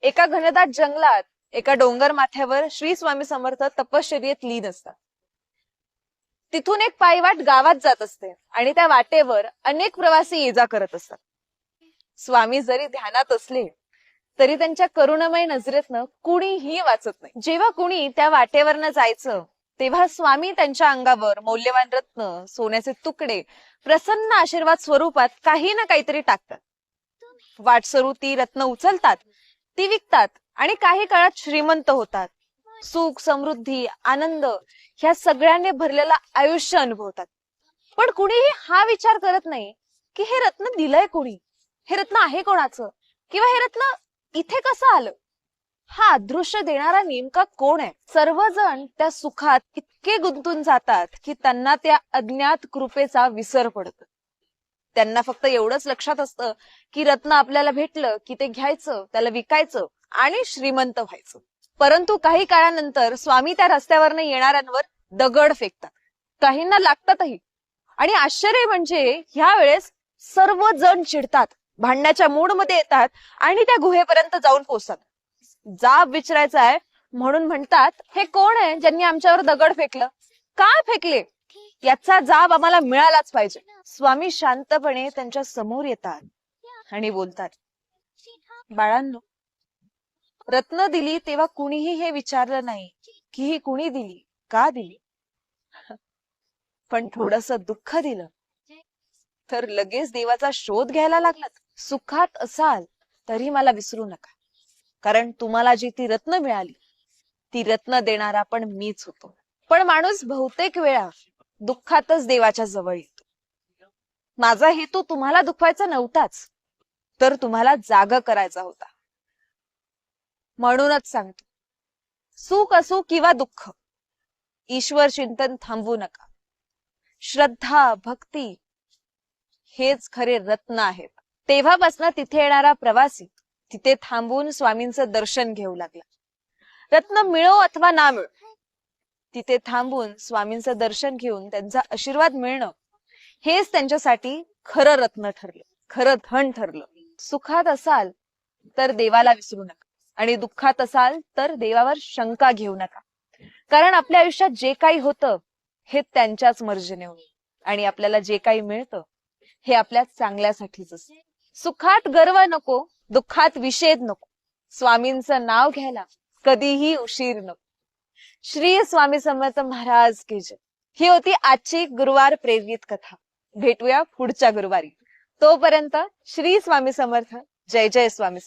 एका घनदाट जंगलात एका डोंगर माथ्यावर श्री स्वामी समर्थ तपश्चर्येत लीन असतात. तिथून एक पायवाट गावात जात असते आणि त्या वाटेवर अनेक प्रवासी ये जा करत असतात. स्वामी जरी ध्यानात असले तरी त्यांच्या करुणमय नजरेतनं कुणीही वाचत नाही. जेव्हा कुणी त्या वाटेवरनं जायचं तेव्हा स्वामी त्यांच्या अंगावर मौल्यवान रत्न, सोन्याचे तुकडे, प्रसन्न आशीर्वाद स्वरूपात काही ना काहीतरी टाकतात. वाटसरू ती रत्न उचलतात, ती विकतात आणि काही काळात श्रीमंत होतात. सुख, समृद्धी, आनंद ह्या सगळ्यांनी भरलेलं आयुष्य अनुभवतात. पण कुणीही हा विचार करत नाही की हे रत्न दिलंय कुणी, हे रत्न आहे कोणाचं, किंवा हे रत्न इथे कसं आलं, हा अदृश्य देणारा नेमका कोण आहे. सर्वजण त्या सुखात इतके गुंतून जातात की त्यांना त्या अज्ञात कृपेचा विसर पडतो. त्यांना फक्त एवढंच लक्षात असतं की रत्न आपल्याला भेटलं की ते घ्यायचं, त्याला विकायचं आणि श्रीमंत व्हायचं. परंतु काही काळानंतर स्वामी त्या रस्त्यावरनं येणाऱ्यांवर दगड फेकतात. काहींना लागतातही. आणि आश्चर्य म्हणजे ह्या वेळेस सर्वजण चिडतात, भांडण्याच्या मूड मध्ये येतात आणि त्या गुहेपर्यंत जाऊन पोहोचतात. जाब विचारायचा आहे म्हणून म्हणतात, हे कोण आहे ज्यांनी आमच्यावर दगड फेकलं, का फेकले, याचा जाब आम्हाला मिळालाच पाहिजे. स्वामी शांतपणे त्यांच्या समोर येतात आणि बोलतात, बाळांनो, रत्न दिली तेव्हा कुणीही हे विचारलं नाही की ही कुणी दिली, का दिली. पण थोडस दुःख दिलं तर लगेच देवाचा शोध घ्यायला लागलात. सुखात असाल तरी मला विसरू नका, कारण तुम्हाला जी ती रत्न मिळाली ती रत्न देणारा पण मीच होतो. पण माणूस बहुतेक वेळा दुःखातच देवाच्या जवळ येतो. माझा हेतू तुम्हाला दुखवायचा नव्हताच, तर तुम्हाला जाग करायचा होता. म्हणूनच सांगतो, सुख असो किंवा दुःख, ईश्वर चिंतन थांबवू नका. श्रद्धा, भक्ती हेच खरे रत्न आहेत. तेव्हापासून तिथे येणारा प्रवासी तिथे थांबून स्वामींचं दर्शन घेऊ लागला. रत्न मिळो अथवा ना मिळो, तिथे थांबून स्वामींचं दर्शन घेऊन त्यांचा आशीर्वाद मिळणं हेच त्यांच्यासाठी खरं रत्न ठरलं, खरं धन ठरलं. सुखात असाल तर देवाला विसरू नका आणि दुःखात असाल तर देवावर शंका घेऊ नका, कारण आपल्या आयुष्यात जे काही होतं हे त्यांच्याच मर्जीने होतं आणि आपल्याला जे काही मिळतं हे आपल्या चांगल्यासाठीच असतं. सुखात गर्व नको, दुःखात विषेद नको. स्वामींचं नाव घ्यायला कधीही उशीर नको. श्री स्वामी समर्थ महाराज की जय. ही होती आजची गुरुवार प्रेरित कथा. भेटूया पुढच्या गुरुवारी. तोपर्यंत श्री स्वामी समर्थ. जय जय स्वामी.